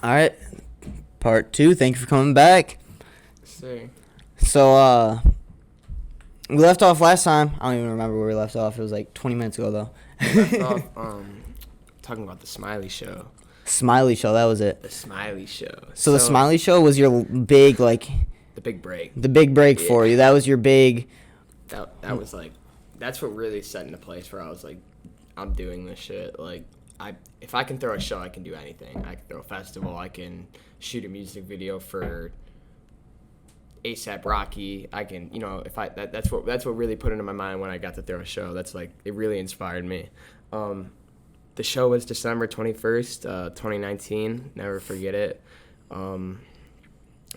All right, part 2. Thank you for coming back. Sir. So, we left off last time. I don't even remember where we left off. It was like 20 minutes ago, though. We left off talking about the Smiley Show. Smiley Show, that was it. The Smiley Show. So the Smiley Show was your big, like... The big break. The big break for you. That was your big... That was, like... That's what really set into place where I was like, I'm doing this shit. Like, if I can throw a show, I can do anything. I can throw a festival. I can shoot a music video for ASAP Rocky. I can, that's what really put into my mind when I got to throw a show. That's like, it really inspired me. The show was December 21st, 2019. Never forget it. I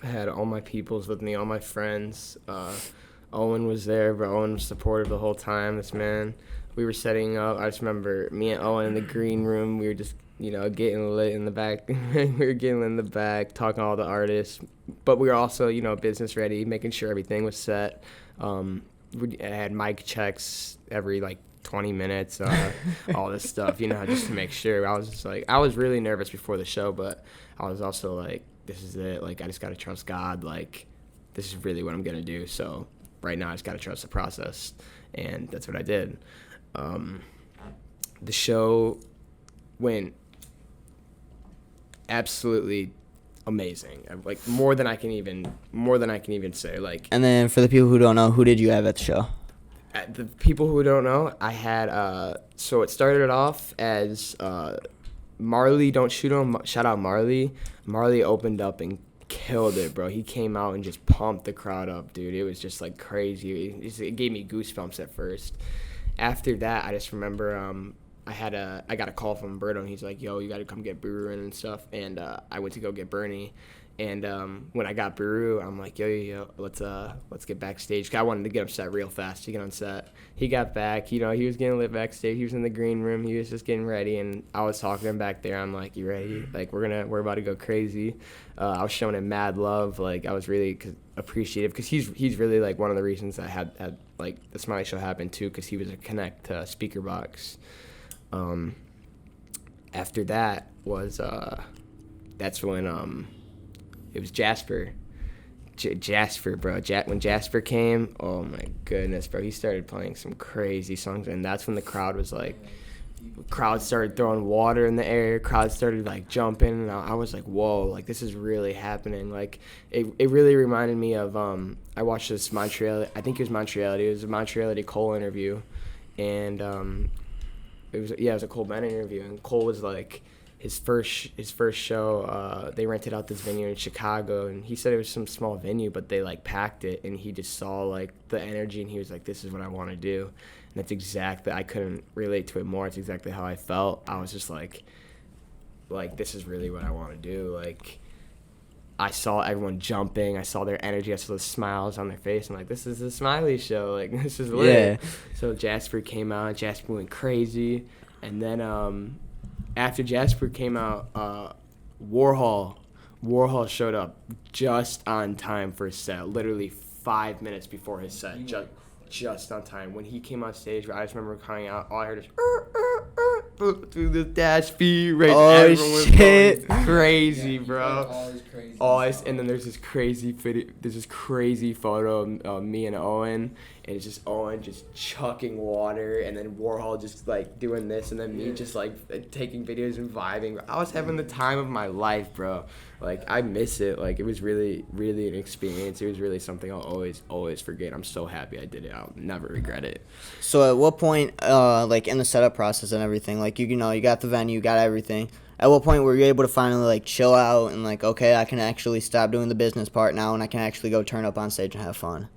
had all my peoples with me, all my friends. Owen was there, but Owen was supportive the whole time. This man, we were setting up. I just remember me and Owen in the green room. We were just, getting lit in the back. We were getting in the back, talking to all the artists. But we were also, business ready, making sure everything was set. We had mic checks every, 20 minutes, all this stuff, just to make sure. I was really nervous before the show, but I was also like, this is it. I just got to trust God. This is really what I'm going to do. So right now I just got to trust the process. And that's what I did. The show went absolutely amazing. More than I can even say. And then for the people who don't know, who did you have at the show? The people who don't know, I had, so it started off as Marley, Don't Shoot 'Em. Shout out Marley. Marley opened up and killed it, bro. He came out and just pumped the crowd up, dude. It was just crazy. It gave me goosebumps at first. After that, I just remember I got a call from Berto, and he's like, yo, you got to come get Buru and stuff. And I went to go get Bernie. And when I got Buru, I'm like, yo, let's get backstage. 'Cause I wanted to get him set real fast to get on set. He got back, he was getting lit backstage. He was in the green room. He was just getting ready, and I was talking to him back there. I'm like, you ready? We're about to go crazy. I was showing him mad love. I was really appreciative because he's really one of the reasons I had the Smiley Show happen too, because he was a connect to Speaker Box. After that was that's when it was Jasper. Jasper, bro. When Jasper came, oh my goodness, bro. He started playing some crazy songs, and that's when the crowd was crowd started throwing water in the air. Crowd started jumping, and I was like, whoa, this is really happening. It really reminded me of I watched this Montreal. I think it was Montreality. It was a Montreality Cole interview, and it was a Cole Bennett interview, and Cole was his first show, they rented out this venue in Chicago, and he said it was some small venue, but they packed it, and he just saw the energy, and he was like, this is what I want to do. And that's exactly, I couldn't relate to it more. It's exactly how I felt. I was just like this is really what I want to do. I saw everyone jumping, I saw their energy, I saw the smiles on their face. I'm like, this is the Smiley Show, this is lit. Yeah. So Jasper came out, Jasper went crazy, and then after Jasper came out, Warhol showed up just on time for his set, literally 5 minutes before his set, just on time. When he came on stage, I just remember crying out. All I heard is through the dash feed. Right? Oh, everyone was shit. going crazy, bro. All this crazy And then there's this crazy video. There's this crazy photo of me and Owen, and it's just Owen just chucking water, and then Warhol just doing this, and then me just taking videos and vibing. I was having the time of my life, bro. I miss it. It was really, really an experience. It was really something I'll always forget. I'm so happy I did it. I'll never regret it. So at what point, in the setup process and everything, you got the venue, you got everything. At what point were you able to finally chill out and okay, I can actually stop doing the business part now and I can actually go turn up on stage and have fun?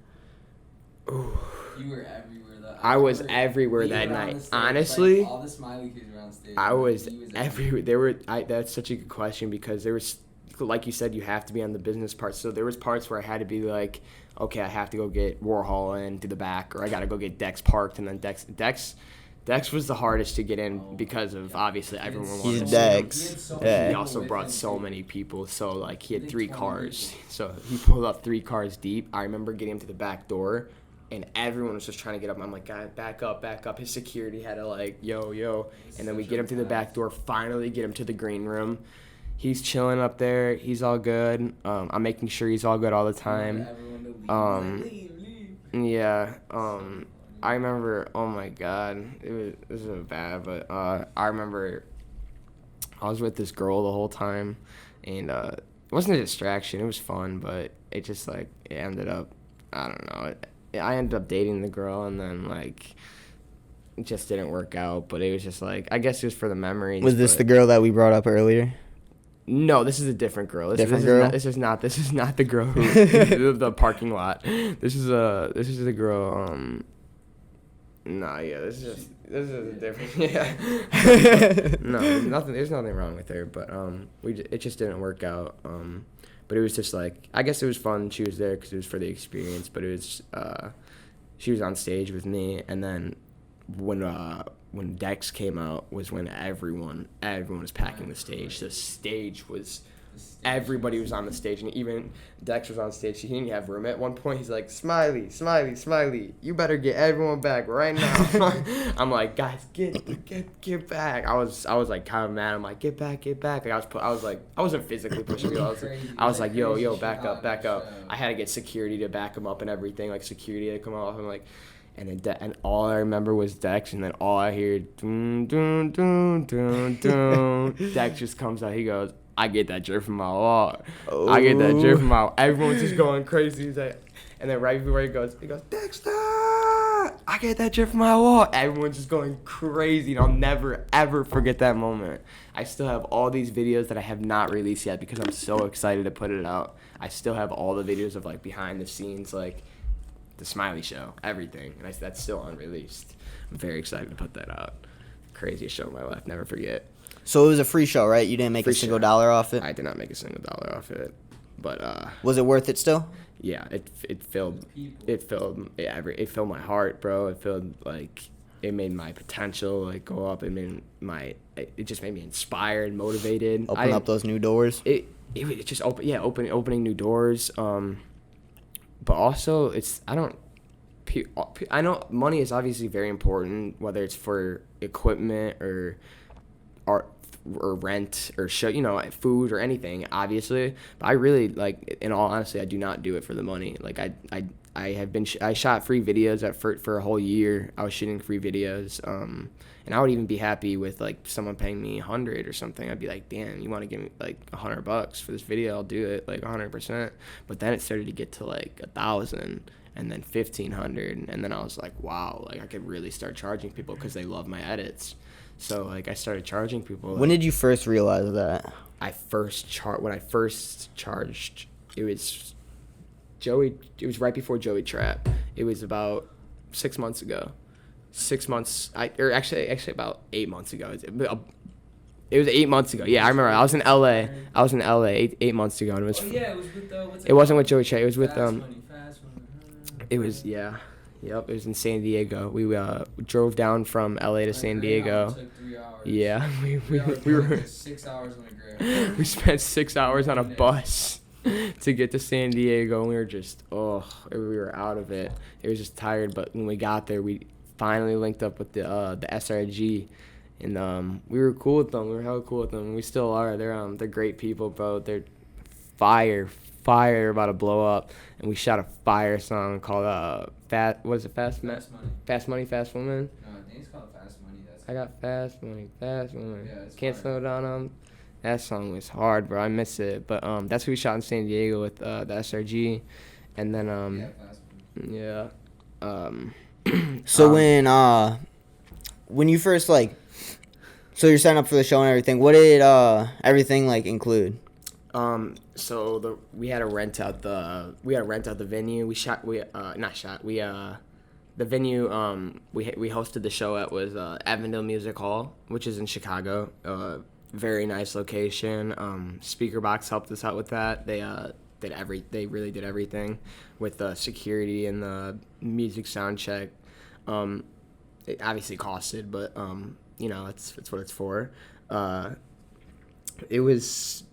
Ooh. You were everywhere though. I was everywhere that night. Honestly, all the Smiley kids were on stage. I was everywhere. That's such a good question, because there was, like you said, you have to be on the business part. So there was parts where I had to be okay, I have to go get Warhol in to the back, or I got to go get Dex parked, and then Dex was the hardest to get in because of, obviously, everyone wanted to see him. Dex. He also brought so many people, so he had 3 cars. So he pulled up 3 cars deep. I remember getting him to the back door, and everyone was just trying to get up. I'm like, God, back up. His security had to yo. And then we get him through the back door, finally get him to the green room. he's chilling up there. He's all good. I'm making sure he's all good all the time. Yeah. I remember. Oh my God, it was so bad. But I remember I was with this girl the whole time, and it wasn't a distraction. It was fun, but it just like it ended up. I don't know. I ended up dating the girl, and then like it just didn't work out. But it was just like I guess it was for the memories. Was this the girl that we brought up earlier? No, this is a different girl. This is not the girl who the parking lot. This is the girl. Nah, yeah, this is a different. Yeah. No, there's nothing wrong with her, but it just didn't work out. But it was just like I guess it was fun. She was there because it was for the experience. But it was she was on stage with me, and then when Dex came out was when everyone was packing the stage. The stage was everybody was on the stage, and even Dex was on stage. He didn't have room at one point. He's like, Smiley, you better get everyone back right now. I'm like, guys, get back. I was like kind of mad. I'm like, get back. Like I wasn't physically pushing people. I was like, yo, back up. I had to get security to back him up and everything, like security to come off. I'm like. And all I remember was Dex, and then all I hear, dun, dun, dun, dun, dun. Dex just comes out. He goes, I get that drip from my wall. I get that drip from my wall. Everyone's just going crazy. He's like, and then right before he goes, Dexter, I get that drip from my wall. Everyone's just going crazy, and I'll never, ever forget that moment. I still have all these videos that I have not released yet because I'm so excited to put it out. I still have all the videos of, like, behind the scenes, like, the Smiley show, everything, and that's still unreleased. I'm very excited to put that out. Craziest show of my life, never forget. So it was a free show, right? You didn't make a single dollar off it? I did not make a single dollar off it, but was it worth it still? Yeah, it filled my heart, bro. It filled like it made my potential like go up. It just made me inspired, motivated. Open up those new doors. It just opening new doors. But also, I know money is obviously very important, whether it's for equipment or art or rent or show, food or anything, obviously. But I really, like, in all honesty, I do not do it for the money. Like, I shot free videos for a whole year. I was shooting free videos, and I would even be happy with, like, someone paying me $100 or something. I'd be like, damn, you want to give me, like, $100 for this video? I'll do it, like, 100%. But then it started to get to, like, 1,000 and then 1,500, and then I was like, wow, like, I could really start charging people because they love my edits. So, like, I started charging people. When did you first realize that? When I first charged, it was right before Joey Trap. It was about 6 months ago. 6 months, actually about 8 months ago. It was 8 months ago. Yeah, I remember. I was in LA. 8 months ago, and it was. Oh yeah, it was with it wasn't with Joey Trap. It was with Fast Money. It was Yep, it was in San Diego. We drove down from LA to San Diego. Took 3 hours. Yeah, we were 6 hours on the Grab. We spent 6 hours on a bus to get to San Diego, and we were just we were out of it. It was just tired, but when we got there, we finally linked up with the SRG, and we were cool with them. We were hella cool with them. We still are. They're great people, bro. They're fire about to blow up, and we shot a fire song called Fast Money, Fast Woman. No, I think it's called Fast Money. I got Fast Money. Yeah, Can't fire. slow down. That song was hard, bro. I miss it, but that's what we shot in San Diego with the SRG, and then Fast Money. So when you first so you're setting up for the show and everything, what did everything include? So we had to rent out the venue. The venue we hosted the show at was Avondale Music Hall, which is in Chicago. Very nice location. Speaker Box helped us out with that. They really did everything with the security and the music sound check. It obviously costed, but it's what it's for. It was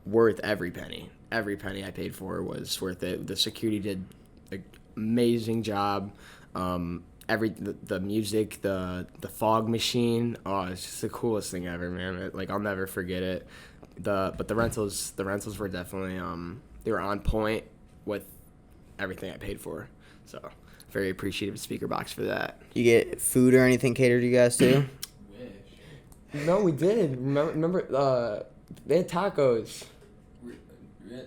worth every penny. Every penny I paid for was worth it. The security did an amazing job. The music, the fog machine, it's just the coolest thing ever, man. I'll never forget it. the rentals were definitely they were on point with everything I paid for. So very appreciative of Speaker Box for that. You get food or anything catered to you guys too? Wish. No, we did. Remember they had tacos.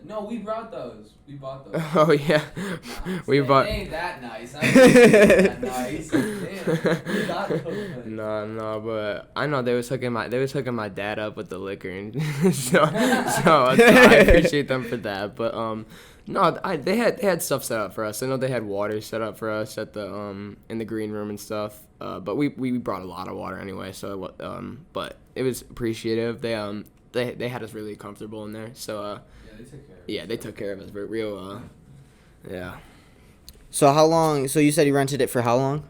No, we brought those. We bought those. Oh yeah, we bought. It ain't that nice. I ain't that nice. Damn. We got those. No, but I know they was hooking my dad up with the liquor, and so I appreciate them for that. But no, they had stuff set up for us. I know they had water set up for us at the in the green room and stuff. But we brought a lot of water anyway. So but it was appreciative. They had us really comfortable in there. So they took care of us real well. Yeah. So how long? So you said you rented it for how long?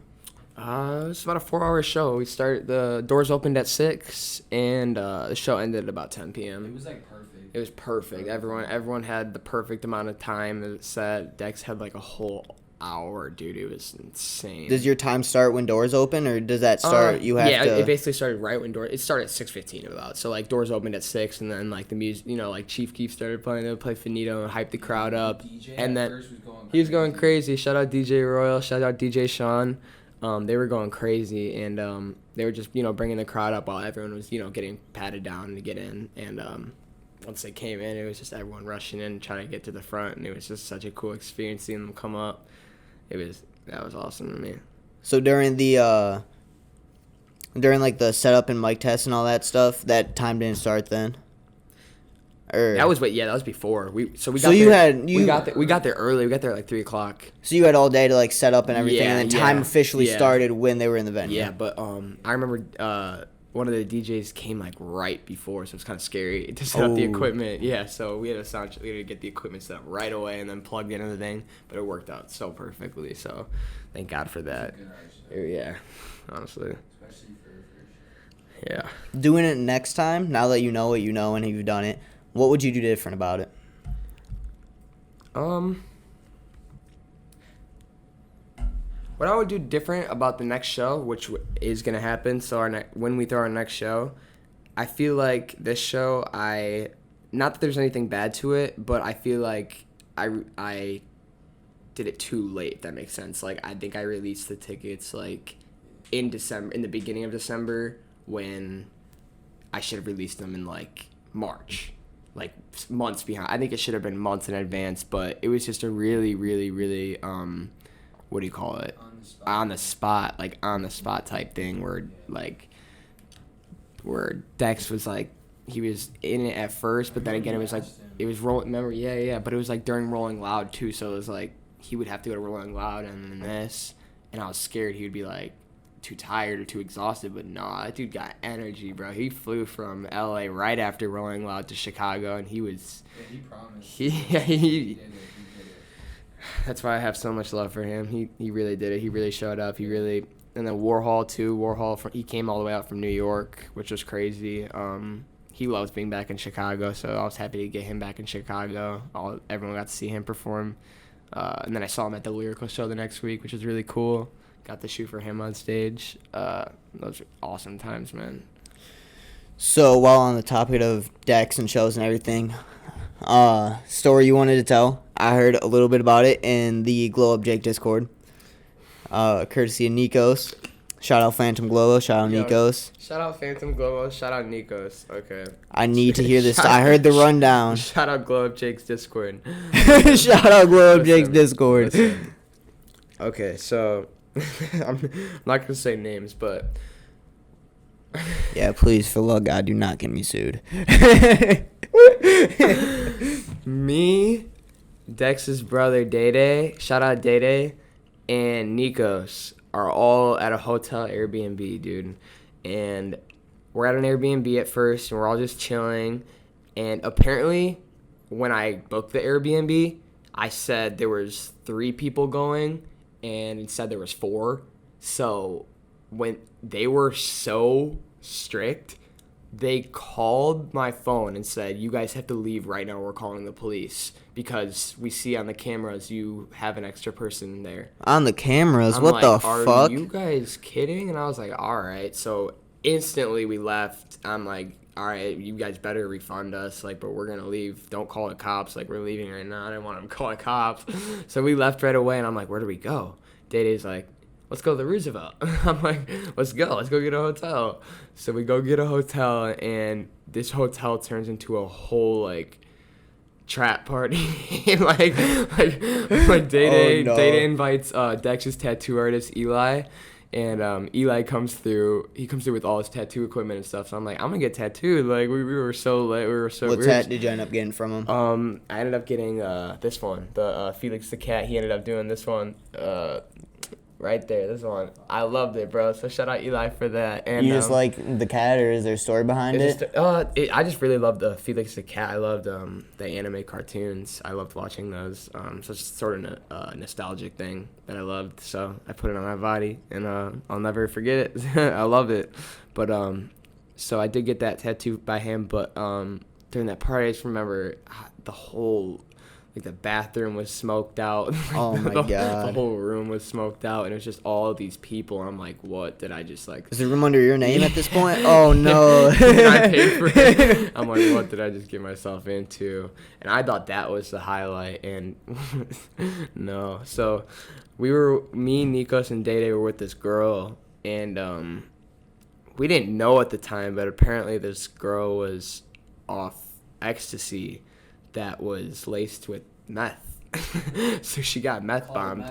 It was about a 4-hour show. The doors opened at 6, and the show ended at about 10 p.m. It was like perfect. It was perfect. Everyone had the perfect amount of time set. Dex had like a whole hour, dude. It was insane. Does your time start when doors open, or does that start? It basically started right when doors. It started at 6:15 about. So like doors opened at 6, and then like the music, like Chief Keef started playing. They would play Finito and hype the crowd up. DJ and then he was going crazy. Shout out DJ Royal. Shout out DJ Sean. They were going crazy, and they were just bringing the crowd up while everyone was getting patted down to get in. And once they came in, it was just everyone rushing in, trying to get to the front, and it was just such a cool experience seeing them come up. That was awesome to me. So during the the setup and mic test and all that stuff, that time didn't start then. That was before. We got there early. We got there at like 3:00. So you had all day to like set up and everything, and then time officially yeah. started when they were in the venue. Yeah, but I remember one of the DJs came like right before, so it was kind of scary to set up the equipment. Yeah, so we had to get the equipment set up right away and then plugged into the thing, but it worked out so perfectly. So thank God for that. Yeah, honestly. Especially for Yeah. Doing it next time, now that you know what you know and you've done it, what would you do different about it? What I would do different about the next show, which is going to happen, so when we throw our next show, I feel like this show, not that there's anything bad to it, but I feel like I did it too late, if that makes sense. Like, I think I released the tickets, like, in the beginning of December, when I should have released them in, like, March. Like, months behind. I think it should have been months in advance, but it was just a really, really, really, what do you call it? On the spot type thing where Dex was like, he was in it at first, but then again it was rolling. Remember, yeah, but it was like during Rolling Loud too, so it was like he would have to go to Rolling Loud and then this, and I was scared he would be like too tired or too exhausted, but nah, that dude got energy, bro. He flew from LA right after Rolling Loud to Chicago, and he was. Yeah, he promised. He did it. That's why I have so much love for him. He really did it. He really showed up. And then Warhol too. He came all the way out from New York, which was crazy. He loves being back in Chicago, so I was happy to get him back in Chicago. Everyone got to see him perform. And then I saw him at the Lyrical show the next week, which was really cool. Got to shoot for him on stage. Those were awesome times, man. So while on the topic of decks and shows and everything, story you wanted to tell, I heard a little bit about it in the Glow Up Jake Discord, courtesy of Nikos. Shout out Phantom Glow, shout out Nikos. Shout out Phantom Glow, shout out Nikos. Okay. I need to hear this. I heard the rundown. Shout out Glow Up Jake's Discord. Shout out Glow Up Jake's Discord. Listen. Okay, so I'm not gonna say names, but yeah, please, for love of God, do not get me sued. Me, Dex's brother Dede, shout out Dede, and Nikos are all at a hotel Airbnb, dude. And we're at an Airbnb at first, and we're all just chilling. And apparently, when I booked the Airbnb, I said there was 3 people going, and it said there was 4. So when they were so strict, they called my phone and said, "You guys have to leave right now. We're calling the police because we see on the cameras you have an extra person there." On the cameras? I'm what like, the "Are fuck? you guys kidding?" And I was like, "All right." So instantly we left. I'm like, all right, you guys better refund us, like, but we're gonna leave. Don't call the cops. Like, we're leaving right now. I didn't want them to call the cops. So we left right away, and I'm like, where do we go? Day-Day's like, let's go to the Roosevelt. I'm like, let's go get a hotel. So we go get a hotel, and this hotel turns into a whole, like, trap party. like Day-Day, Oh, no. Day-Day invites Dex's tattoo artist, Eli. And Eli comes through. He comes through with all his tattoo equipment and stuff. So I'm like, I'm gonna get tattooed. Like we were so lit. We were so. What tat did you end up getting from him? I ended up getting this one, the Felix the Cat. He ended up doing this one, right there. This one, I loved it, bro. So shout out Eli for that. And You just like the cat, or is there a story behind it? I just really loved the Felix the Cat. I loved the anime cartoons. I loved watching those. So it's sort of a nostalgic thing that I loved. So I put it on my body, and I'll never forget it. I love it. But so I did get that tattoo by him. But during that party, I just remember the whole. Like, the bathroom was smoked out. Oh, my God. The whole room was smoked out, and it was just all these people. And I'm like, what did I just, like... Is the room under your name at this point? Oh, no. And I paid for it. I'm like, what did I just get myself into? And I thought that was the highlight, and no. So me, Nikos, and Day-Day were with this girl, and we didn't know at the time, but apparently this girl was off ecstasy that was laced with meth. So she got meth bombed.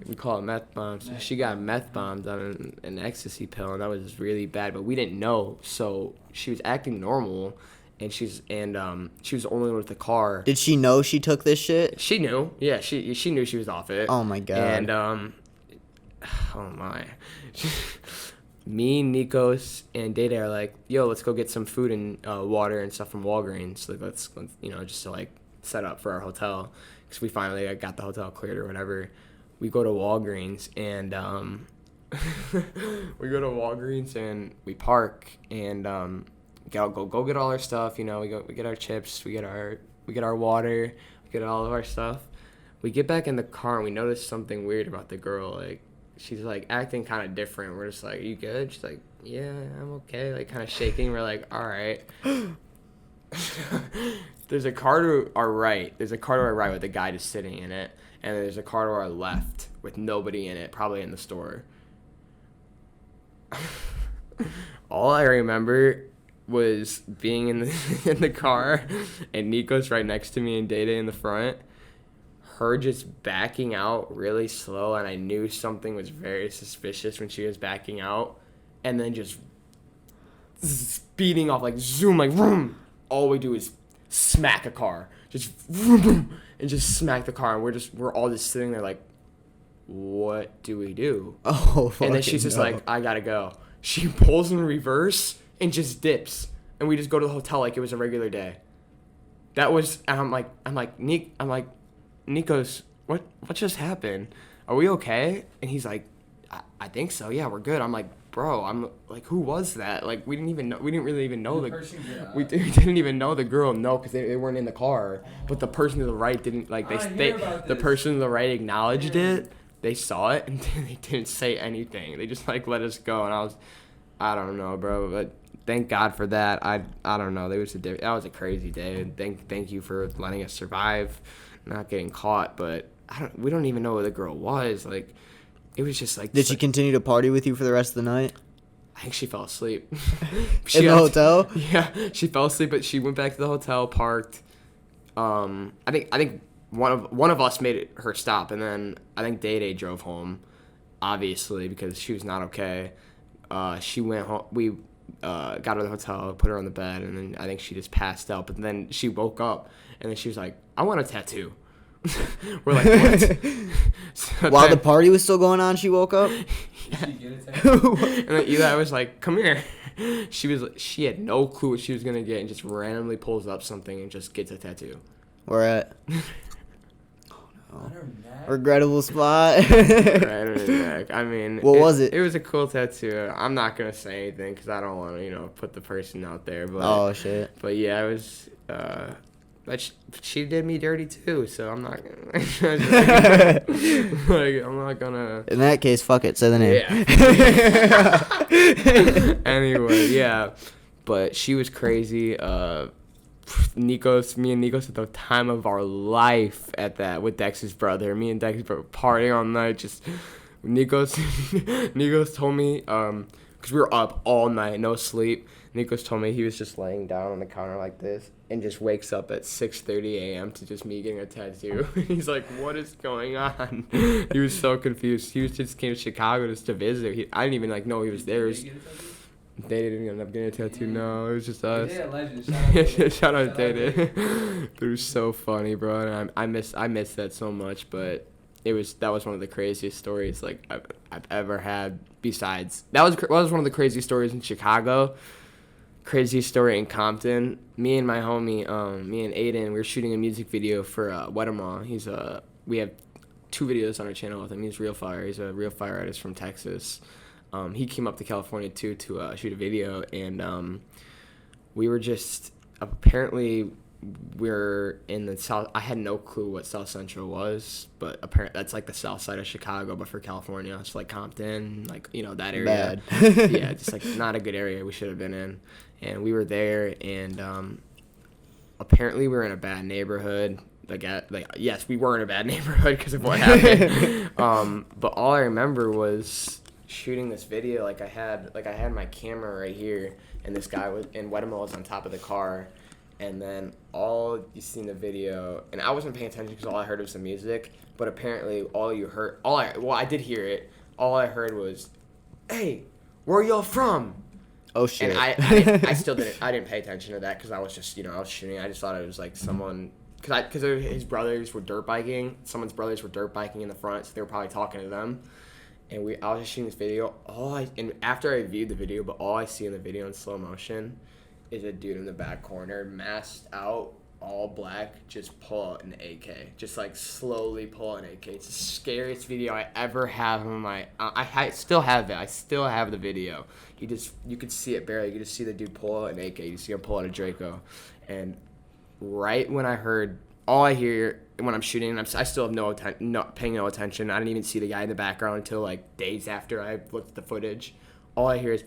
We call it meth bombs. So she got meth bombed on an ecstasy pill, and that was really bad. But we didn't know. So she was acting normal, and she was the only one with the car. Did she know she took this shit? She knew. Yeah, she knew she was off it. Oh, my God. And oh my. Me, Nikos, and Day-Day are like, yo, let's go get some food and water and stuff from Walgreens. Like, let's just to, like, set up for our hotel. Because we finally got the hotel cleared or whatever. We go to Walgreens, and we park, and go get all our stuff. We get our chips, we get our water, we get all of our stuff. We get back in the car, and we notice something weird about the girl, like, she's, like, acting kind of different. We're just like, you good? She's like, yeah, I'm okay. Like, kind of shaking. We're like, all right. There's a car to our right. With a guy just sitting in it. And there's a car to our left with nobody in it, probably in the store. All I remember was being in the car and Nico's right next to me and Day-Day in the front. Her just backing out really slow, and I knew something was very suspicious when she was backing out, and then just speeding off, like, zoom, like, vroom. All we do is smack a car, just vroom, vroom, and just smack the car, and we're all just sitting there like, what do we do? Oh, and then she's just like, I gotta go. She pulls in reverse and just dips, and we just go to the hotel like it was a regular day. That was, and I'm like, Nikos, what just happened? Are we okay? And he's like, I think so. Yeah, we're good. I'm like, bro, I'm like, who was that? Like, we didn't really even know we didn't even know the girl. No, because they weren't in the car. But the person to the right didn't, like, the person to the right acknowledged it. They saw it and they didn't say anything. They just, like, let us go. And I don't know, bro, but thank God for that. I don't know. That was a crazy day. Thank you for letting us survive. Not getting caught, but we don't even know who the girl was. Like, it was just like. Did she continue to party with you for the rest of the night? I think she fell asleep. In the hotel? Yeah, she fell asleep, but she went back to the hotel, parked. I think one of us made her stop, and then I think Day-Day drove home, obviously, because she was not okay. She went home. We got her to the hotel, put her on the bed, and then I think she just passed out. But then she woke up, and then she was like, I want a tattoo. We're like, what? So While the party was still going on, she woke up? Yeah. Did she get a tattoo? And then Eli was like, come here. She had no clue what she was going to get and just randomly pulls up something and just gets a tattoo. Where at? On her neck? Regrettable spot. Right on her neck. I mean, what was it? It was a cool tattoo. I'm not gonna say anything because I don't want to, put the person out there. But oh shit. But yeah, it was. But she did me dirty too, so I'm not gonna. Like, I'm not gonna. In that case, fuck it. Say the name. Yeah. Anyway, yeah. But she was crazy. Me and Nikos had the time of our life at that with Dex's brother. Me and Dex's brother partying all night. Just Nikos told me, because we were up all night, no sleep. Nikos told me he was just laying down on the counter like this and just wakes up at 6:30 a.m. to just me getting a tattoo. He's like, what is going on? He was so confused. He just came to Chicago just to visit. I didn't even know he was there. They didn't end up getting a tattoo. No, it was just us. Yeah, legend. Shout out David. It was so funny, bro. And I miss that so much. But that was one of the craziest stories I've ever had. Besides, that was one of the craziest stories in Chicago. Craziest story in Compton. Me and my homie, me and Aiden, we were shooting a music video for Wedema. We have 2 videos on our channel with him. He's Real Fire. He's a Real Fire artist from Texas. He came up to California too to shoot a video, and we were just apparently we're in the south. I had no clue what South Central was, but apparently that's like the south side of Chicago, but for California, it's like Compton, that area. Bad. Yeah, just not a good area we should have been in, and we were there, and apparently we were in a bad neighborhood. Yes, we were in a bad neighborhood because of what happened. But all I remember was shooting this video. I had my camera right here, and this guy and Wedema was on top of the car, and then all you see in the video, and I wasn't paying attention because all I heard was the music, but apparently I did hear it. All I heard was, "Hey, where y'all from?" Oh shit. And I still didn't pay attention to that because I was just I was shooting. I just thought it was like someone. Because his brothers were dirt biking. Someone's brothers were dirt biking in the front, so they were probably talking to them. And I was just shooting this video. And after I viewed the video, but all I see in the video in slow motion is a dude in the back corner, masked out, all black, just pull out an AK. Just slowly pull out an AK. It's the scariest video I ever have on my. I still have it. I still have the video. You could see it barely. You could just see the dude pull out an AK. You see him pull out a Draco, and right when all I hear when I'm shooting, I still have paying no attention. I didn't even see the guy in the background until days after I looked at the footage. All I hear is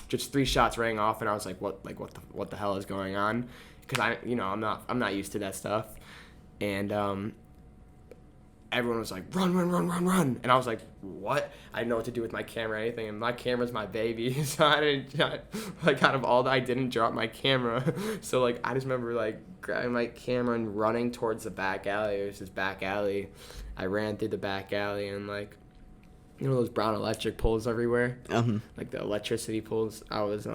just 3 shots rang off, and I was like, what the hell is going on? Because I'm not used to that stuff, and everyone was like, run, and I was like, what? I didn't know what to do with my camera or anything, and my camera's my baby, so I didn't, out of all that, I didn't drop my camera, so, I just remember, grabbing my camera and running towards the back alley. It was this back alley. I ran through the back alley, and, those brown electric poles everywhere? Uh-huh. The electricity poles. I was,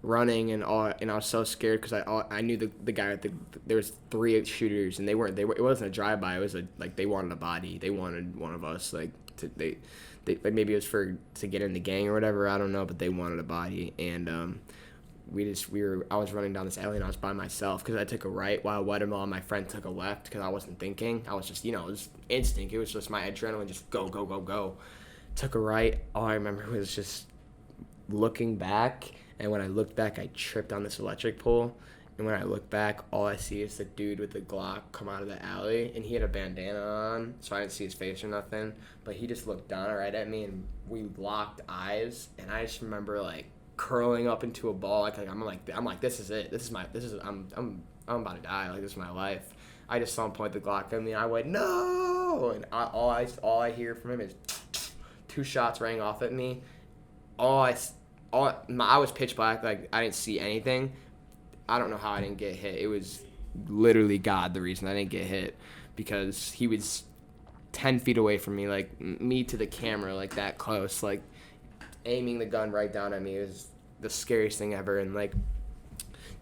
running and I was so scared because I knew the guy there was 3 shooters, and it wasn't a drive-by. It was they wanted a body. They wanted one of us maybe it was to get in the gang or whatever, I don't know, but they wanted a body. And I was running down this alley, and I was by myself because I took a right while Wedema and my friend took a left because I wasn't thinking. I was just it was instinct. It was just my adrenaline, just go. Took a right. All I remember was just looking back. And when I looked back, I tripped on this electric pole. And when I look back, all I see is the dude with the Glock come out of the alley. And he had a bandana on, so I didn't see his face or nothing. But he just looked down right at me, and we locked eyes. And I just remember, curling up into a ball. I'm like, this is it. I'm about to die. This is my life. I just saw him point the Glock at me. And I went, no! And all I hear from him is 2 shots rang off at me. I was pitch black, I didn't see anything. I don't know how I didn't get hit. It was literally God the reason I didn't get hit, because he was 10 feet away from me, me to the camera, that close, aiming the gun right down at me. It was the scariest thing ever. And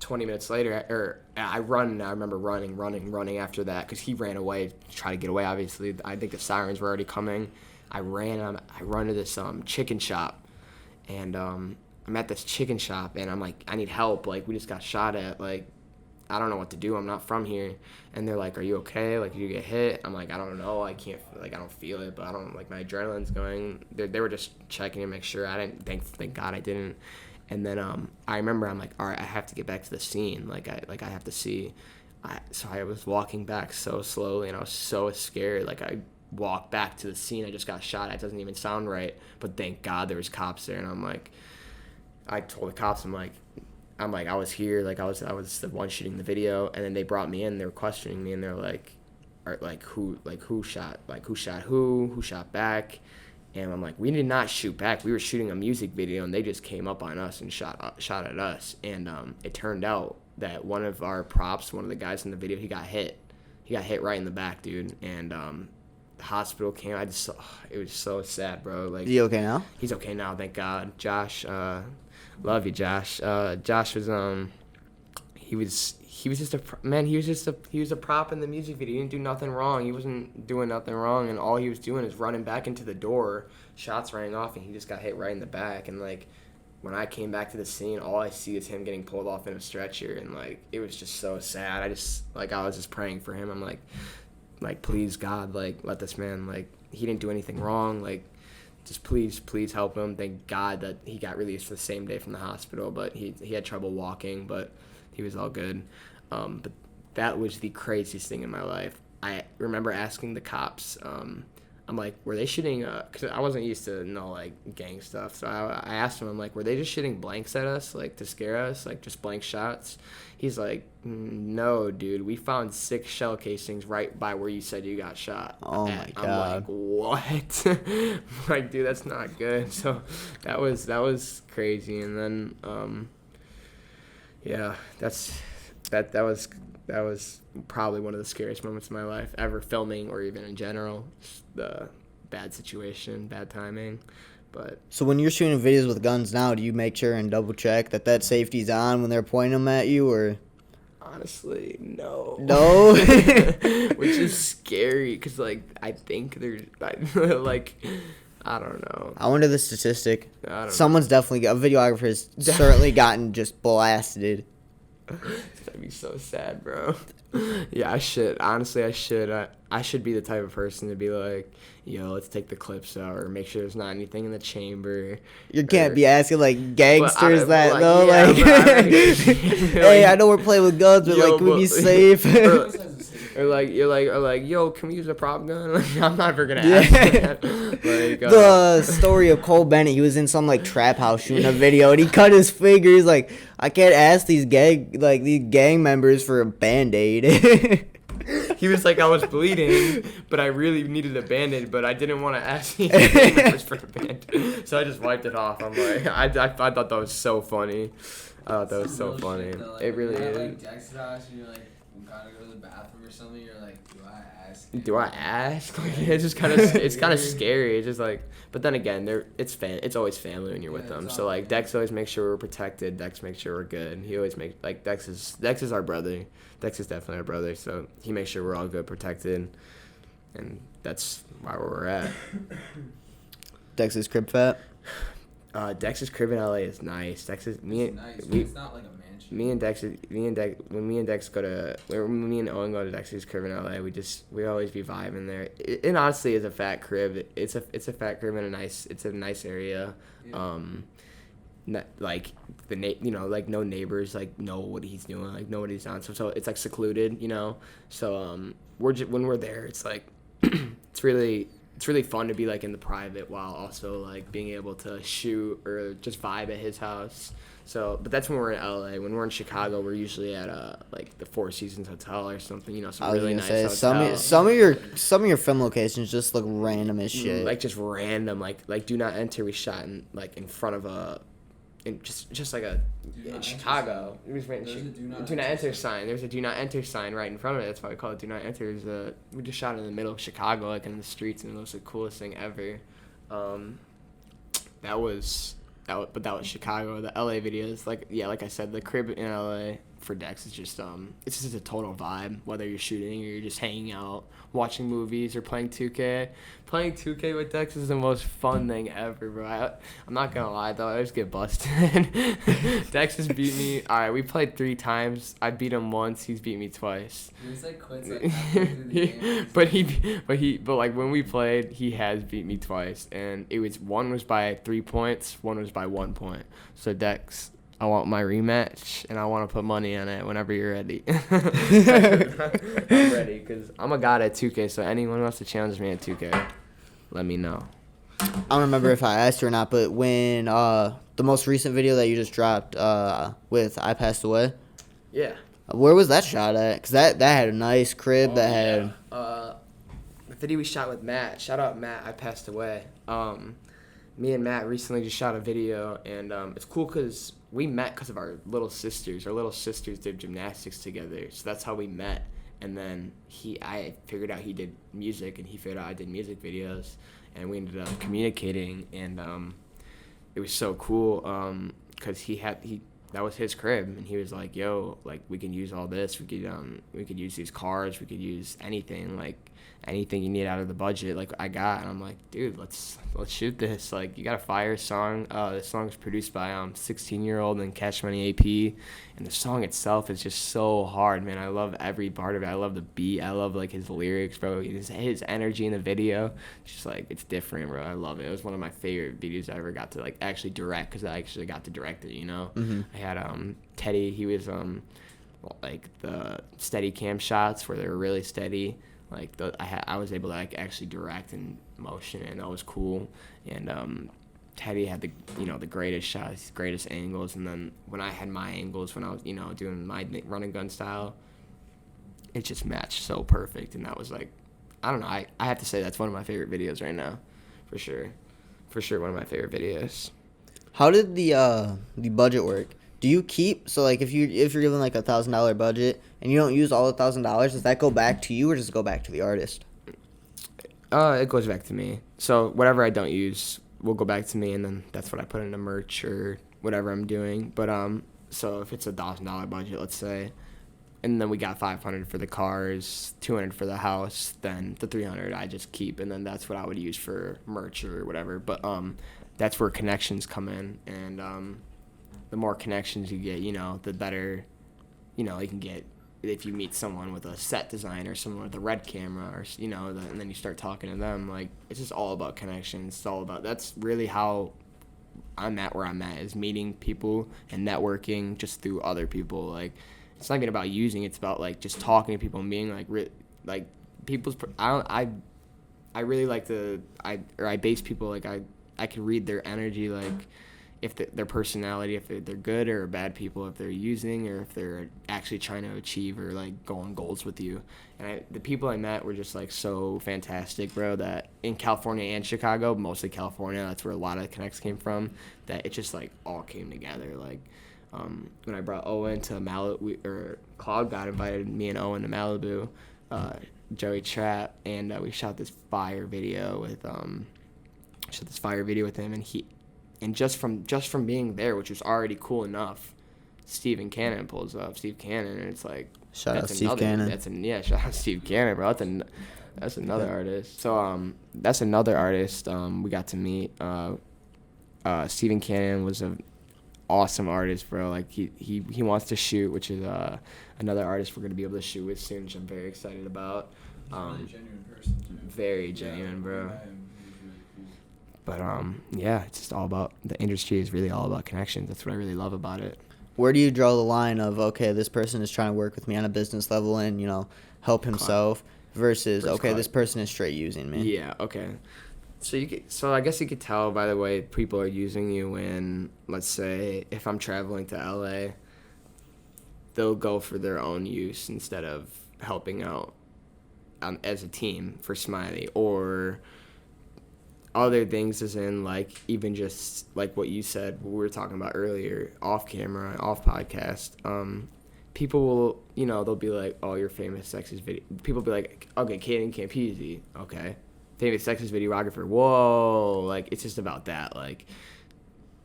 20 minutes later, I remember running after that, because he ran away to try to get away. Obviously, I think the sirens were already coming. I run to this chicken shop. And I'm at this chicken shop, and I'm like, I need help. We just got shot at. I don't know what to do. I'm not from here. And they're like, are you okay? Did you get hit? I'm like, I don't know. I can't, I don't feel it, but I don't, my adrenaline's going. They were just checking to make sure. I didn't, thank God I didn't. And then I remember I'm like, all right, I have to get back to the scene. I have to see. So I was walking back so slowly, and I was so scared. I walked back to the scene. I just got shot at. It doesn't even sound right, but thank God there was cops there. And I'm like, I told the cops, I'm like, I was here, like I was the one shooting the video, and then they brought me in. They were questioning me, and they're like, who shot who shot back, and I'm like, we did not shoot back. We were shooting a music video, and they just came up on us and shot at us. And it turned out that one of our props, one of the guys in the video, he got hit right in the back, dude, and the hospital came. It was so sad, bro. Like, Is he okay now? He's okay now, thank God. Josh, love you, Josh. Josh was he was just he was a prop in the music video. He didn't do nothing wrong. He wasn't doing nothing wrong, and all he was doing is running back into the door. Shots rang off, and he just got hit right in the back. And like, when I came back to the scene, all I see is him getting pulled off in a stretcher, and like, it was just so sad. I was just praying for him. I'm like, please God, like, let this man, like, he didn't do anything wrong, like, just please help him. Thank God that he got released the same day from the hospital, but he had trouble walking, but he was all good. But that was the craziest thing in my life. I remember asking the cops, I'm like, were they shooting, because I wasn't used to like gang stuff, so I asked him, I'm like, were they just shooting blanks at us, like, to scare us, like, just blank shots? He's like, no, dude, we found 6 shell casings right by where you said you got shot. Oh my God. I'm like, what? I'm like, dude, that's not good. So that was crazy. And then, yeah, that was probably one of the scariest moments of my life ever, filming or even in general. Just the bad situation, bad timing. But So when you're shooting videos with guns now, do you make sure and double check that safety's on when they're pointing them at you, or? honestly, no. No? Which is scary, because, like, I think they're, like, I don't know. I wonder the statistic. I don't know. Someone's definitely, a videographer has certainly gotten just blasted. That'd be so sad, bro. Yeah, I should. Honestly, I should. I should be the type of person to be like, yo, let's take the clips out, or make sure there's not anything in the chamber. You can't be asking, like, gangsters But that, though. yeah, like, but I mean, hey, I know we're playing with guns, but, yo, like, can we be but- safe? Or like, you're like, yo, can we use a prop gun? Like, I'm never gonna Yeah. ask that. Like, The story of Cole Bennett, he was in some, like, trap house shooting a video, and he cut his finger. He's like, I can't ask these gang members for a Band-Aid. he was like, I was bleeding, but I really needed a Band-Aid, but I didn't want to ask you for a Band-Aid. So I just wiped it off. I'm like, I thought that was so funny. That was so funny. Shit, though, like, It really when you're at, is. like, Jackson's house and you're like, gotta go to the bathroom or something, you're like, do I ask? Do I ask? Like, it's just kind of scary. It's just like, but then again, it's always family when you're with Yeah, them. it's So all like, family. Dex always makes sure we're protected. Dex makes sure we're good. He always makes, like, Dex is our brother. Dex is definitely our brother. So he makes sure we're all good, protected, and that's why we're at. Dex's crib fat. Dex's crib in LA is nice. It's nice, but it's not like a mansion. Me and Dex, when me and Owen go to Dex's crib in LA, we always be vibing there. It honestly is a fat crib. It's a fat crib in a nice area. Yeah. Like like no neighbors, like know what he's doing, like know what he's on. So it's like secluded, you know. So when we're there, it's like it's really fun to be like in the private while also like being able to shoot or just vibe at his house. So, but that's when we're in LA. When we're in Chicago, we're usually at like the Four Seasons Hotel or something. You know, some I was really gonna nice say hotel. some of your film locations just look random as shit. Like just random, like Do Not Enter. We shot in front of just like a Do in Not Chicago. Enter We just ran There's a Do Not Enter sign. There's a Do Not Enter sign right in front of it. That's why we call it Do Not Enter. We just shot in the middle of Chicago, like in the streets, and it was the coolest thing ever. That was Chicago. The LA videos, like I said, the crib in LA for Dex is just it's just a total vibe. Whether you're shooting or you're just hanging out, watching movies, or playing 2K. Playing 2K with Dex is the most fun thing ever, bro. I'm not gonna lie though, I always get busted. Dex has beat me. All right, we played 3 times. I beat him once. He's beat me twice. He was like quits like halfway through the game. but like when we played, he has beat me twice, and one was by 3 points, one was by 1 point. So Dex, I want my rematch, and I want to put money on it whenever you're ready. I'm ready, because I'm a god at 2K, so anyone who wants to challenge me at 2K, let me know. I don't remember if I asked you or not, but when the most recent video that you just dropped with I Passed Away. Yeah. Where was that shot at? Because that had a nice crib that had... The video we shot with Matt. Shout out Matt, I Passed Away. Me and Matt recently just shot a video, and it's cool because we met because of our little sisters. Our little sisters did gymnastics together, so that's how we met. And then I figured out he did music, and he figured out I did music videos, and we ended up communicating, and it was so cool because that was his crib, and he was like, "Yo, like we can use all this. We could use these cars. We could use anything, like anything you need out of the budget. Like I got." And I'm like, "Dude, let's shoot this. Like you got a fire song. This song is produced by 16-year-old and Cash Money AP, and the song itself is just so hard, man. I love every part of it. I love the beat. I love like his lyrics, bro. His energy in the video. It's just like it's different, bro. I love it. It was one of my favorite videos I ever got to like actually direct because I actually got to direct it. You know, I had Teddy. He was like the steady cam shots where they were really steady. Like I was able to like actually direct in motion, and that was cool. And Teddy had the greatest shots, greatest angles, and then when I had my angles when I was doing my run and gun style, it just matched so perfect. And that was like, I don't know, I have to say that's one of my favorite videos right now, for sure one of my favorite videos. How did the budget work? Do you keep, so like if you're given like $1,000 budget and you don't use all $1,000, does that go back to you or does it go back to the artist? It goes back to me. So whatever I don't use will go back to me, and then that's what I put into merch or whatever I'm doing. But so if it's $1,000 budget, let's say, and then we got $500 for the cars, $200 for the house, then the $300 I just keep, and then that's what I would use for merch or whatever. But that's where connections come in, and the more connections you get, the better, you can get if you meet someone with a set design or someone with a red camera or, and then you start talking to them. Like, it's just all about connections. It's all about, that's really how I'm at where I'm at, is meeting people and networking just through other people. Like, it's not even about using, it's about, like, just talking to people and being, like people's, I really like to, I base people, like, I can read their energy, like, if their personality, if they're good or bad people, if they're using or if they're actually trying to achieve or like go on goals with you. And the people I met were just like so fantastic, bro, that in California and Chicago, mostly California, that's where a lot of connects came from, that it just like all came together. Like when I brought Owen to Malibu, or Cloud God invited me and Owen to Malibu, Joey Trapp, and we shot this fire video with him, and just from being there, which was already cool enough, Steve Cannon pulls up. Steve Cannon, and it's like, shout out Steve Cannon. Shout out Steve Cannon, bro. That's another artist. So that's another artist we got to meet. Steven Cannon was an awesome artist, bro. Like he wants to shoot, which is another artist we're gonna be able to shoot with soon, which I'm very excited about. Really genuine person, too. Very genuine, bro. But yeah, it's just all about, the industry is really all about connections. That's what I really love about it. Where do you draw the line of, okay, this person is trying to work with me on a business level and, help himself, versus, okay, this person is straight using me? Yeah, okay. So I guess you could tell by the way people are using you when, let's say, if I'm traveling to LA, they'll go for their own use instead of helping out as a team for Smiley, or other things, as in like even just like what you said, what we were talking about earlier, off camera, off podcast. People will, they'll be like, "Oh, your famous sexist video." People will be like, "Okay, Caden Campise, okay, famous sexist videographer." Whoa, like it's just about that. Like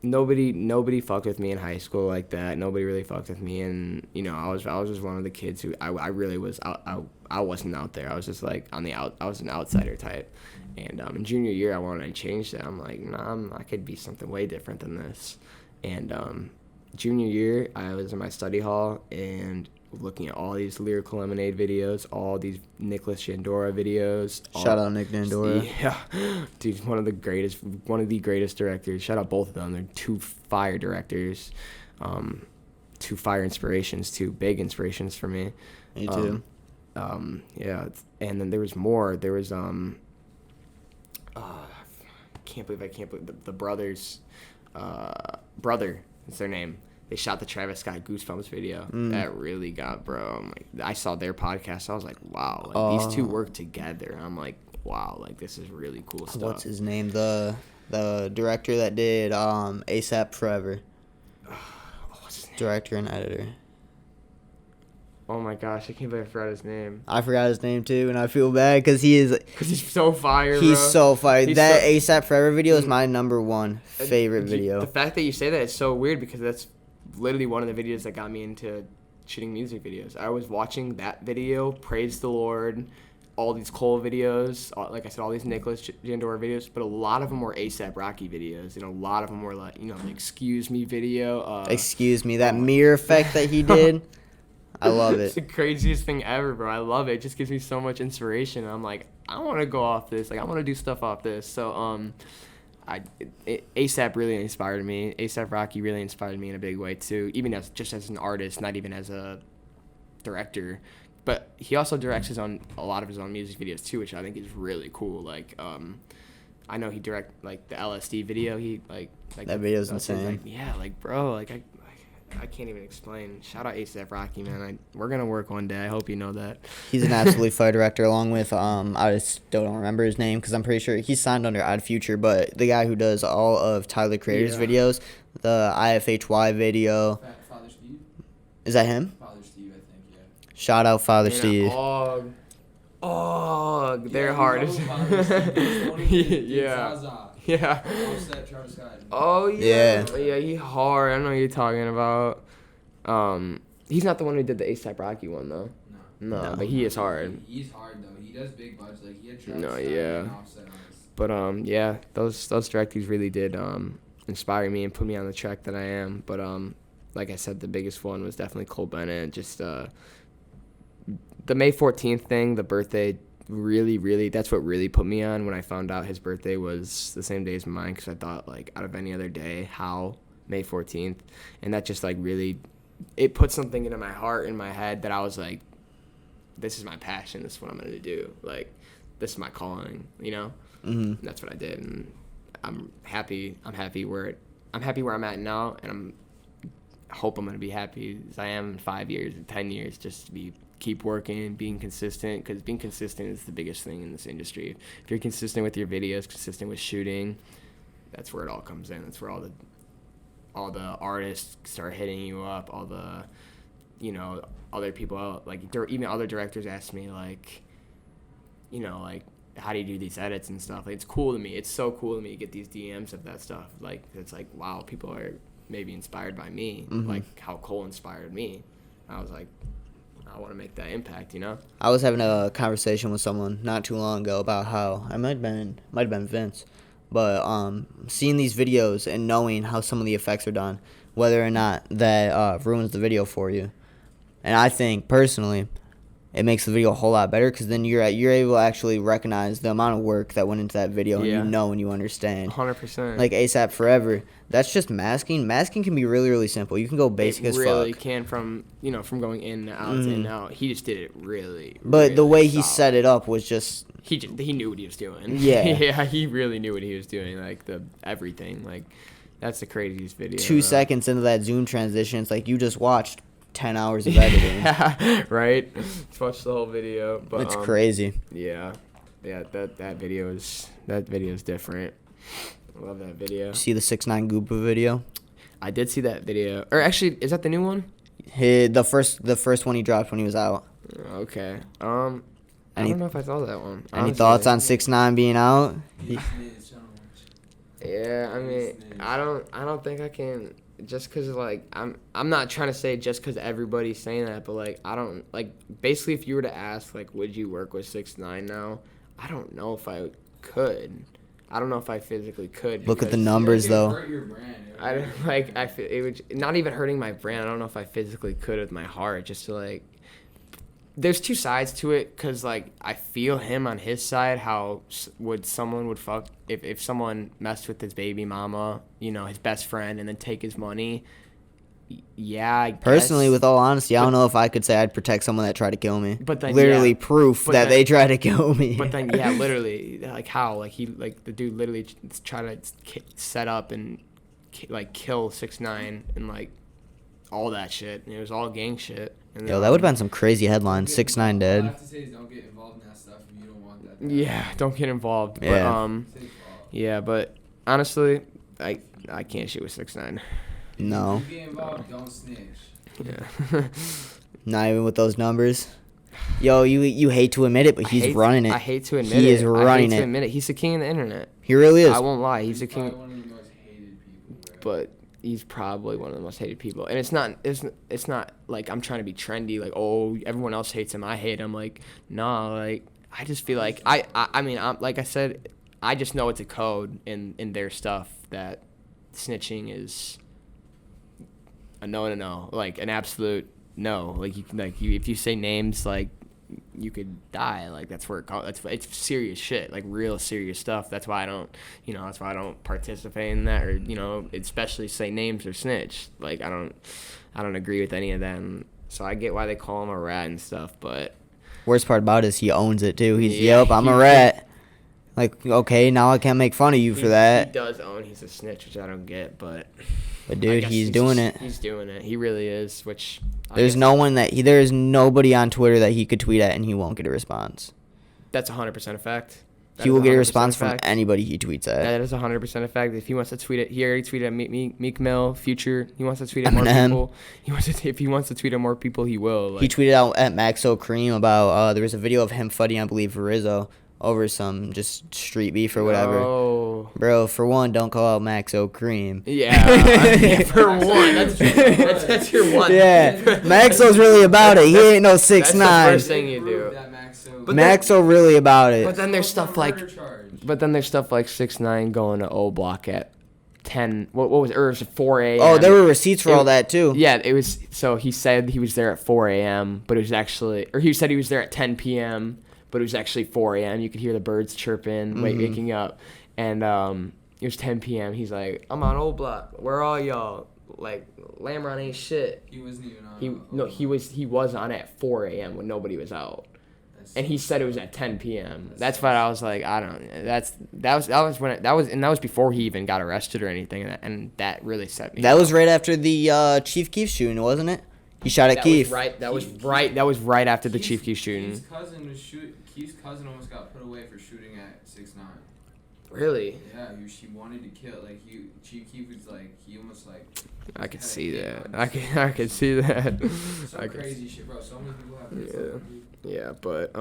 nobody fucked with me in high school like that. Nobody really fucked with me, and I was just one of the kids who I really was I wasn't out there. I was just like I was an outsider type. And in junior year, I wanted to change that. I'm like, nah, I could be something way different than this. And junior year, I was in my study hall and looking at all these Lyrical Lemonade videos, all these Nicholas Jandora videos. Shout out Nick Jandora. Yeah, dude, one of the greatest directors. Shout out both of them. They're two fire directors, two fire inspirations, two big inspirations for me. Me too. Yeah, and then there was more. There was I can't believe the brothers. Brother is their name. They shot the Travis Scott Goosebumps video. That really got, bro. I'm like, I saw their podcast. I was like, wow, like these two work together. I'm like, wow, like this is really cool stuff. What's his name? The director that did ASAP Forever. What's his name? Director and editor. Oh my gosh, I can't believe I forgot his name. I forgot his name too, and I feel bad because He's so fire, he's bro. so fire. He's That so- ASAP Forever video is my number one favorite video. The fact that you say that is so weird because that's literally one of the videos that got me into shooting music videos. I was watching that video, praise the Lord, all these Cole videos, like I said, all these Nicholas Jandora videos, but a lot of them were ASAP Rocky videos, and a lot of them were like, the excuse me video. Excuse me, that mirror effect that he did. I love It's the it. craziest thing ever, bro. I love it. It just gives me so much inspiration. I'm like, I want to go off this. Like, I want to do stuff off this. So, ASAP really inspired me. ASAP Rocky really inspired me in a big way too. Even as an artist, not even as a director. But he also directs a lot of his own music videos too, which I think is really cool. Like, I know he direct like the LSD video. That video's that's insane. Bro, I can't even explain. Shout out A$AP Rocky, man. We're gonna work one day. I hope you know that. He's an absolutely fire director, along with I still don't remember his name because I'm pretty sure he's signed under Odd Future, but the guy who does all of Tyler Creator's videos, the IFHY video. Father Steve? Is that him? Father Steve, I think, yeah. Shout out Father And, Steve. They're you hard. know Father Steve is, don't he? Yeah. Zaza. Yeah. Offset, Travis Scott. Oh yeah. Yeah. Yeah, he hard. I know what you're talking about. He's not the one who did the A$AP Rocky one though. No, but he is hard. He's hard though. He does big budgets. Like he had Travis No, Scott yeah. and Offset on his. But yeah, those directors really did inspire me and put me on the track that I am. But like I said, the biggest one was definitely Cole Bennett. Just the May 14th thing, the birthday, really that's what really put me on when I found out his birthday was the same day as mine, because I thought, like, out of any other day, how May 14th? And that just, like, really, it put something into my heart, in my head, that I was like, this is my passion, this is what I'm going to do, like, this is my calling, you know? Mm-hmm. And that's what I did, and I'm happy where I'm at now, and I hope I'm going to be happy as I am in 5 years, 10 years, just to keep working, being consistent, because being consistent is the biggest thing in this industry. If you're consistent with your videos, consistent with shooting, that's where it all comes in. That's where all the artists start hitting you up, all the, other people, like, even other directors ask me, like, like, how do you do these edits and stuff? Like, it's cool to me. It's so cool to me to get these DMs of that stuff. Like, it's like, wow, people are maybe inspired by me, like how Cole inspired me. I was like, I want to make that impact, I was having a conversation with someone not too long ago about how I might have been Vince, but seeing these videos and knowing how some of the effects are done, whether or not that ruins the video for you, and I think personally, it makes the video a whole lot better, because then you're able to actually recognize the amount of work that went into that video, and you know and you understand. 100%. Like ASAP Forever, that's just masking. Masking can be really, really simple. You can go basic as fuck. It really can, from going in and out to in and out. He just did it really. But really the way he solid. set it up was just... He knew what he was doing. Yeah. Yeah, he really knew what he was doing. Like, everything. Like, that's the craziest video. 2 seconds into that zoom transition, it's like you just watched 10 hours of editing. Yeah, right? Let's watch the whole video. But, It's crazy. Yeah. Yeah, that video is different. I love that video. You see the 6ix9ine Goopa video? I did see that video. Or actually, is that the new one? The first one he dropped when he was out. Okay. I don't know if I saw that one. Any honestly. thoughts on 6ix9ine being out? Yeah, I mean, I don't think I can, just because, like, I'm not trying to say just because everybody's saying that, but, like, I don't, like, basically, if you were to ask, like, would you work with 6ix9ine now, I don't know if I could. I don't know if I physically could. Look at the because numbers, though. Hurt your brand. I don't, like, I feel it would, not even hurting my brand. I don't know if I physically could with my heart, just to, like, there's two sides to it, because, like, I feel him on his side, how someone would fuck, if someone messed with his baby mama, his best friend, and then take his money. Yeah, I guess. Personally, with all honesty, I don't know if I could say I'd protect someone that tried to kill me. But then, literally yeah. proof But that then- they tried to kill me. But then, yeah, literally, like, how? Like, the dude literally tried to set up and kill 6ix9ine and like all that shit. And it was all gang shit. And Yo, that would have been some crazy headlines. 6ix9ine All I dead. have to say is don't get involved in that stuff if you don't want that. Yeah, don't get involved. Yeah. But Safe off. yeah, but honestly, I can't shoot with 6ix9ine. No. If you get involved, don't snitch. Yeah. Not even with those numbers. Yo, you hate to admit it, but he's running it. I hate to admit He it. is running I hate it. to admit it. He's the king of the internet. He really is. I won't lie. He's the probably king. one of the most hated people, bro. But he's probably one of the most hated people. And it's not like I'm trying to be trendy. Like, oh, everyone else hates him. I hate him. Like, nah. Like, I just feel like I mean, like I said, I just know it's a code in their stuff that snitching is a no, like an absolute no. Like if you say names, like you could die. Like that's where it's serious shit, like real serious stuff. That's why I don't participate in that, or especially say names or snitch. Like I don't agree with any of them. So I get why they call him a rat and stuff, but Worst part about it is he owns it too. He's Yeah, yep, I'm a he- rat. Like, okay, now I can't make fun of you for that. He does own. He's a snitch, which I don't get, but But I dude, guess he's doing it. He's doing it. He really is. Which There's there is nobody on Twitter that he could tweet at and he won't get a response. That's 100% a fact. That He is will get a 100% response from fact. anybody he tweets at. That is 100% a fact. If he wants to tweet it, he already tweeted at Meek Mill, Future. He wants to tweet at more Eminem. people. If he wants to tweet at more people, he will. Like, He tweeted out at Maxo Cream about there was a video of him fighting, I believe, Rizzo over some just street beef or whatever. Oh. Bro, for one, don't call out Maxo Cream. Yeah. For one, that's your one. Yeah, Maxo's really about it. He ain't no 6ix9ine. That's the first thing you Prove do. that Maxo- But then- Maxo really about it. But then there's stuff like, Murder charge. 6ix9ine going to O Block at 10. What was it? Or it was 4 a.m. Oh, there were receipts for all that too. Yeah, it was. So he said he was there at 4 a.m., but it was actually, or he said he was there at 10 p.m., but it was actually 4 a.m. You could hear the birds chirping, waking up, and it was 10 p.m. He's like, "I'm on Old Block. Where are y'all? Like, Lamron ain't shit." He wasn't even on. He was on at 4 a.m. when nobody was out. And he said it was at 10 p.m. That's what I was like. I don't. That was before he even got arrested or anything, and that really set me. That off. was right after the Chief Keef shooting, wasn't it? He shot at That Keef. was right. That was right after the Chief Keef shooting. Keith's cousin almost got put away for shooting at 6ix9ine. Really? Yeah, she wanted to kill. Like Chief Keef was like he almost like. I could had a see hit that. on I could see that. Some I could- crazy shit, bro. So many people have. Yeah. This Yeah, but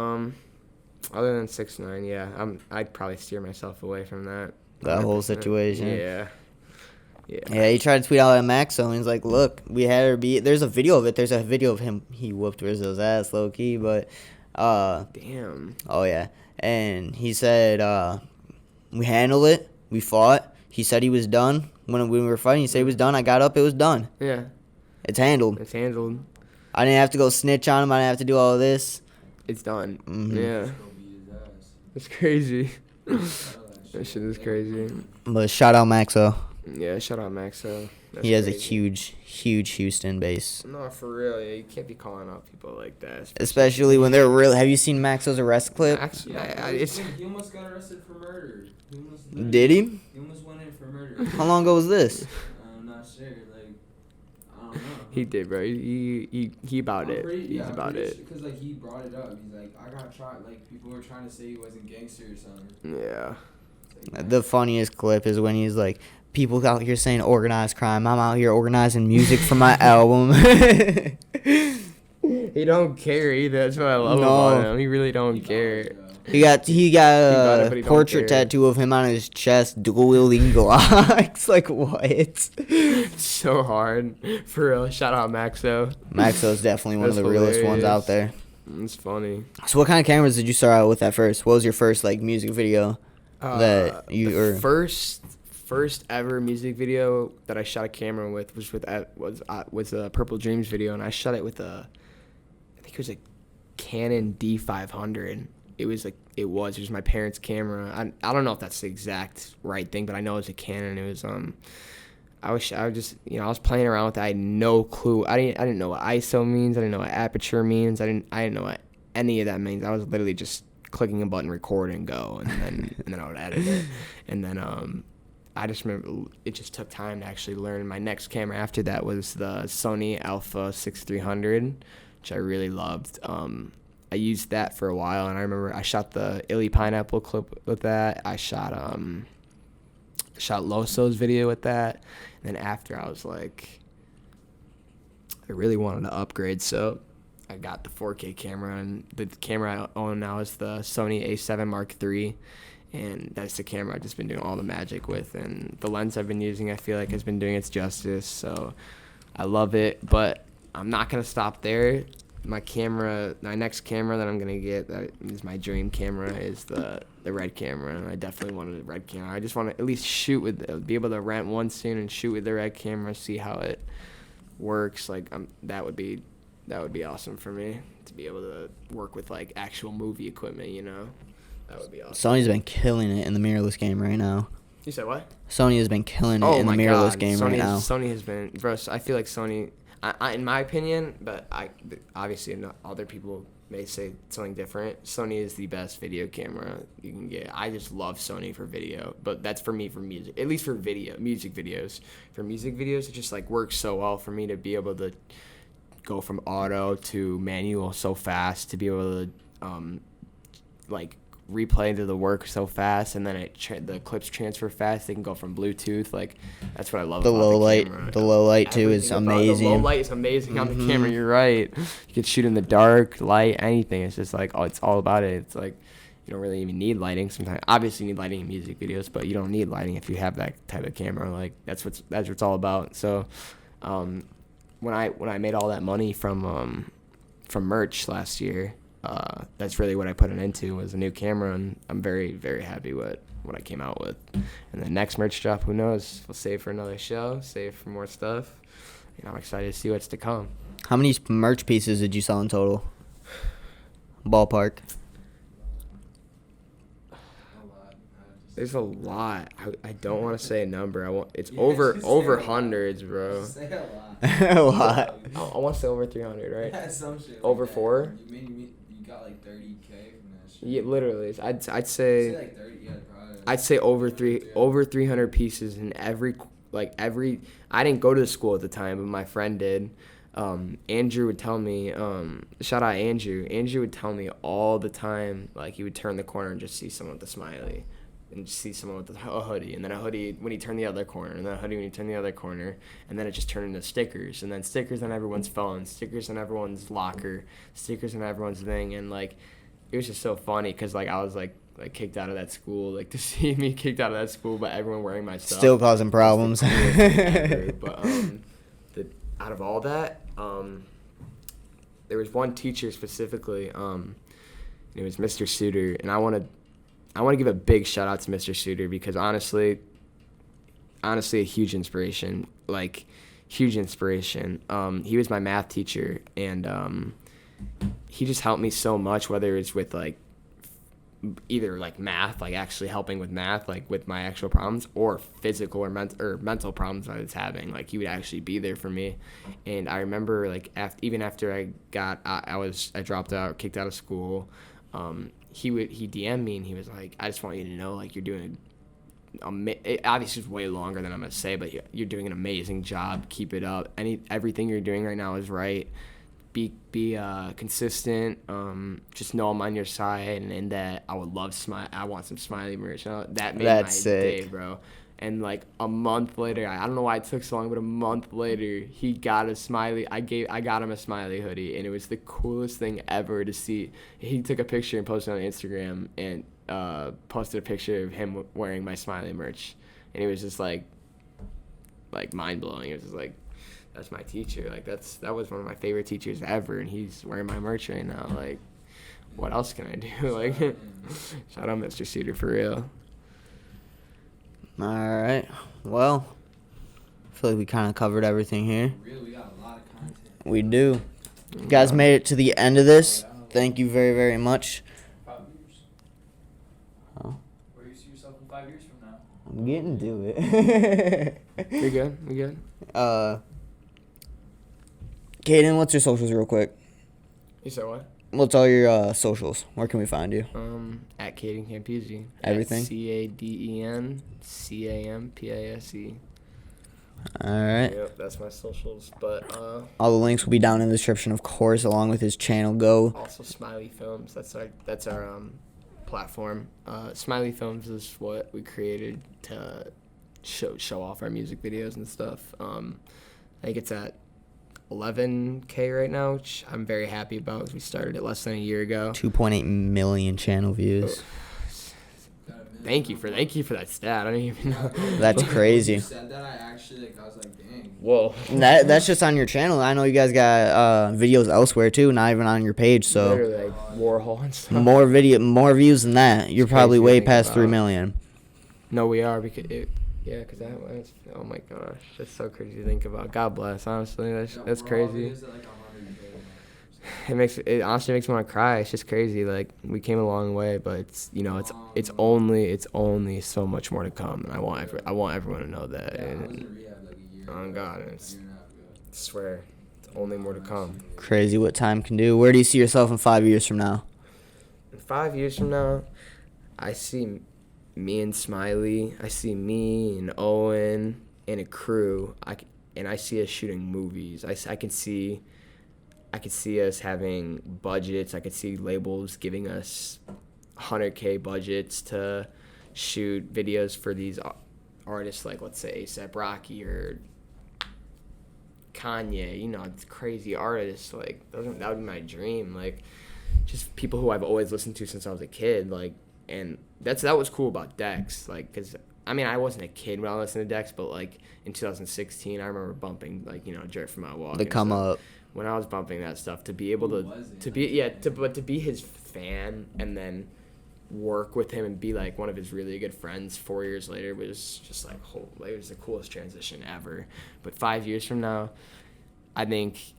other than 6ix9ine, yeah, I'd probably steer myself away from that. That whole 100%. situation. Yeah. Yeah, he tried to tweet out at Maxo, and he's like, "Look, we had her beat." There's a video of it. There's a video of him. He whooped Rizzo's ass, low key, but Damn. oh yeah. And he said, "We handled it. We fought." He said he was done when we were fighting. He said he was done. I got up. It was done. Yeah, It's handled. it's handled. I didn't have to go snitch on him. I didn't have to do all this. It's done. Mhm. Yeah, Go beat his ass. it's crazy. Tell That shit is crazy. But shout out Maxo. Yeah, shout out Maxo. That's He has a crazy. huge Houston base. No, for real. Yeah, you can't be calling out people like that. Especially when they're real. Have you seen Maxo's arrest clip? Yeah, It's he almost got arrested for murder. He Did he? He almost went in for murder. How long ago was this? I'm not sure. Like, I don't know. he did, bro. He about it. He's about it. Because like he brought it up. He's like, I got tried. Like people were trying to say he wasn't gangster or something. Yeah. It's like, The funniest clip is when he's like, people out here saying organized crime. I'm out here organizing music for my album. He don't care either. That's what I love No. about him. He really don't care. He got about it, but a he don't portrait care. tattoo of him on his chest, dual wielding Glocks. Like what? So hard. For real. Shout out Maxo. Maxo's definitely one of That's the realest ones hilarious. out there. It's funny. So what kind of cameras did you start out with at first? What was your first like music video that you the or first ever music video that I shot a camera with was a Purple Dreams video, and I shot it with I think it was a Canon D500. It was my parents' camera. I don't know if that's the exact right thing, but I know it was a Canon. It was I was just I was playing around with it. I had no clue. I didn't know what ISO means. I didn't know what aperture means. I didn't know what any of that means. I was literally just clicking a button, record and go, and then I would edit it. And then I just remember it just took time to actually learn. My next camera after that was the Sony Alpha 6300, which I really loved. I used that for a while, and I remember I shot the Illy Pineapple clip with that. I shot Loso's video with that. And then after, I was like, I really wanted to upgrade, so I got the 4K camera, and the camera I own now is the Sony A7 Mark III, and that's the camera I've just been doing all the magic with. And the lens I've been using, I feel like, has been doing its justice, so I love it. But I'm not going to stop there. My next camera that I'm going to get, that is my dream camera, is the red camera, and I definitely wanted a red camera. I just want to at least be able to rent one soon and shoot with the red camera, see how it works. Like, that would be awesome for me, to be able to work with, like, actual movie equipment, you know? That would be awesome. Sony's been killing it in the mirrorless game right now. You said what? Sony has been killing it in the mirrorless game right now. Sony has been, bro. I feel like Sony, in my opinion, but obviously other people may say something different. Sony is the best video camera you can get. I just love Sony for video, but that's for me for music, at least for music videos. For music videos, it just like works so well for me to be able to go from auto to manual so fast, to be able to like replay into the work so fast, and then the clips transfer fast. They can go from Bluetooth. Like, that's what I love. The about low the light, camera. the low light too is amazing. The low light is amazing on the camera. You're right. You can shoot in the dark, light, anything. It's just like, it's all about it. It's like you don't really even need lighting. Sometimes, obviously, you need lighting in music videos, but you don't need lighting if you have that type of camera. Like, that's what it's all about. So, when I made all that money from merch last year, that's really what I put it into, was a new camera, and I'm very, very happy with what I came out with. And the next merch drop, who knows? We'll save for another show, save for more stuff. And I'm excited to see what's to come. How many merch pieces did you sell in total? Ballpark. There's a lot. I don't want to say a number. It's Yeah, over just say hundreds, bro. Say a lot. A lot. I want to say over 300, right? Yeah, some shit like Over that. 4? You got like 30K from that shit. Yeah, literally. I'd Say say like 30, yeah, probably. I'd say over 300 pieces in every. I didn't go to the school at the time, but my friend did. Andrew would tell me, shout out Andrew. Andrew would tell me all the time, like, he would turn the corner and just see someone with a smiley, and just see someone with a hoodie, and then a hoodie when he turned the other corner, and then a hoodie when he turned the other corner, and then it just turned into stickers, and then stickers on everyone's phone, stickers on everyone's locker, stickers on everyone's thing, and, like, it was just so funny, because, like, I was, like kicked out of that school, like, to see me kicked out of that school, but everyone wearing my stuff. Still causing problems. But out of all that, there was one teacher specifically, it was Mr. Suter, and I want to give a big shout out to Mr. Suter, because honestly a huge inspiration, like, huge inspiration. He was my math teacher, and he just helped me so much, whether it's with, like, either, like, math, like, actually helping with math, like, with my actual problems, or physical or mental problems I was having. Like, he would actually be there for me. And I remember, like, even after I dropped out, kicked out of school, he DM'd me, and he was like, I just want you to know, like, you're doing obviously it's way longer than I'm gonna say, but you're doing an amazing job. Keep it up. Everything you're doing right now is right. Be consistent. Just know I'm on your side, and in that I would love I want some smiley merch. That made my day, bro. And, like, a month later, I don't know why it took so long, but a month later, he got a smiley. I got him a smiley hoodie, and it was the coolest thing ever to see. He took a picture and posted it on Instagram, and posted a picture of him wearing my smiley merch, and it was just like mind blowing. It was just like, that's my teacher. Like, that was one of my favorite teachers ever, and he's wearing my merch right now. Like, what else can I do? Like, shout out Mr. Suter for real. All right. Well, I feel like we kind of covered everything here. Really, we got a lot of content. We do. You guys made it to the end of this. Thank you very, very much. 5 years. Oh. Where do you see yourself in 5 years from now? I'm getting to it. We good? Caden, what's your socials real quick? You said what? What's all your socials? Where can we find you? At Caden Campise. Everything? CadenCampase. All right. Yep, that's my socials. But All the links will be down in the description, of course, along with his channel. Go. also Smiley Films. That's our platform. Smiley Films is what we created to show off our music videos and stuff. I think it's at 11K right now, which I'm very happy about. We started it less than a year ago. 2.8 million channel views. Thank you for that stat. I don't even know. That's crazy. You said that, I was like, dang. Whoa. That's just on your channel. I know you guys got videos elsewhere too, not even on your page. So Literally like Warhol and stuff. more views than that. You're probably crazy to way think past about. 3 million. No, we are because that was, oh my gosh, that's so crazy to think about. God bless, honestly, that's crazy. It honestly makes me want to cry. It's just crazy. Like, we came a long way, but it's only so much more to come, and I want everyone to know that. Oh God, I swear, it's only more to come. Crazy what time can do. Where do you see yourself in 5 years from now? In 5 years from now, I see me and Smiley. I see me and Owen and a crew. I see us shooting movies. I can see us having budgets. I could see labels giving us 100K budgets to shoot videos for these artists, like, let's say, A$AP Rocky or Kanye. It's crazy artists. Like, that would be my dream. Like, just people who I've always listened to since I was a kid. Like, and that was cool about Dex. Like, because I wasn't a kid when I listened to Dex, but like in 2016, I remember bumping Jerk from My Walk. The Come Up. When I was bumping that stuff, to be able to be his fan and then work with him and be like one of his really good friends 4 years later was just like, it was the coolest transition ever. But 5 years from now, I think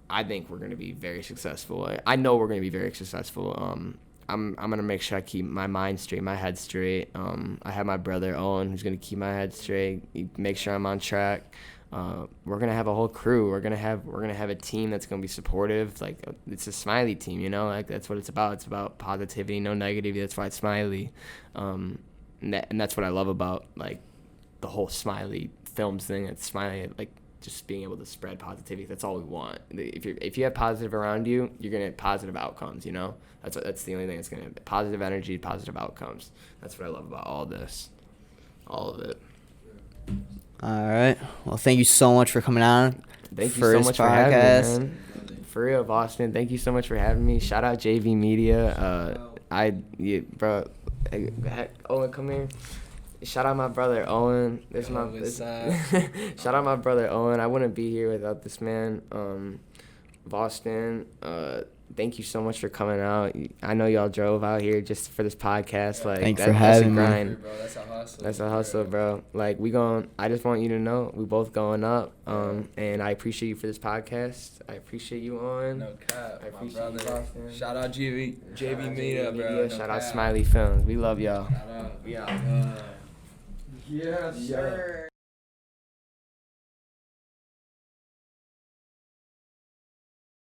we're gonna be very successful. I know we're gonna be very successful. I'm gonna make sure I keep my mind straight, my head straight. I have my brother Owen who's gonna keep my head straight, make sure I'm on track. We're gonna have a whole crew. We're gonna have a team that's gonna be supportive. Like, it's a Smiley team, like that's what it's about. It's about positivity, no negativity. That's why it's Smiley, and that's what I love about like the whole Smiley Films thing. It's Smiley, like, just being able to spread positivity. That's all we want. If you have positive around you, you're gonna have positive outcomes. That's the only thing that's gonna have positive energy, positive outcomes. That's what I love about all this, all of it. All right. Well, thank you so much for coming on. Thank you so much for having me, man. For real, Vostin, thank you so much for having me. Shout out JV Media. Bro, Owen, come here. Shout out my brother Owen. Shout out my brother Owen. I wouldn't be here without this man. Vostin, thank you so much for coming out. I know y'all drove out here just for this podcast. Like, thanks for having me. Bro, that's a hustle. That's a hustle, bro. Like, I just want you to know we both going up. And I appreciate you for this podcast. I appreciate you, Owen. No cap. I appreciate my brother. you, Vostin. Shout out JV Media, bro. No Shout out cap. Smiley Films. We love y'all. Shout out. We out. Yes, sir.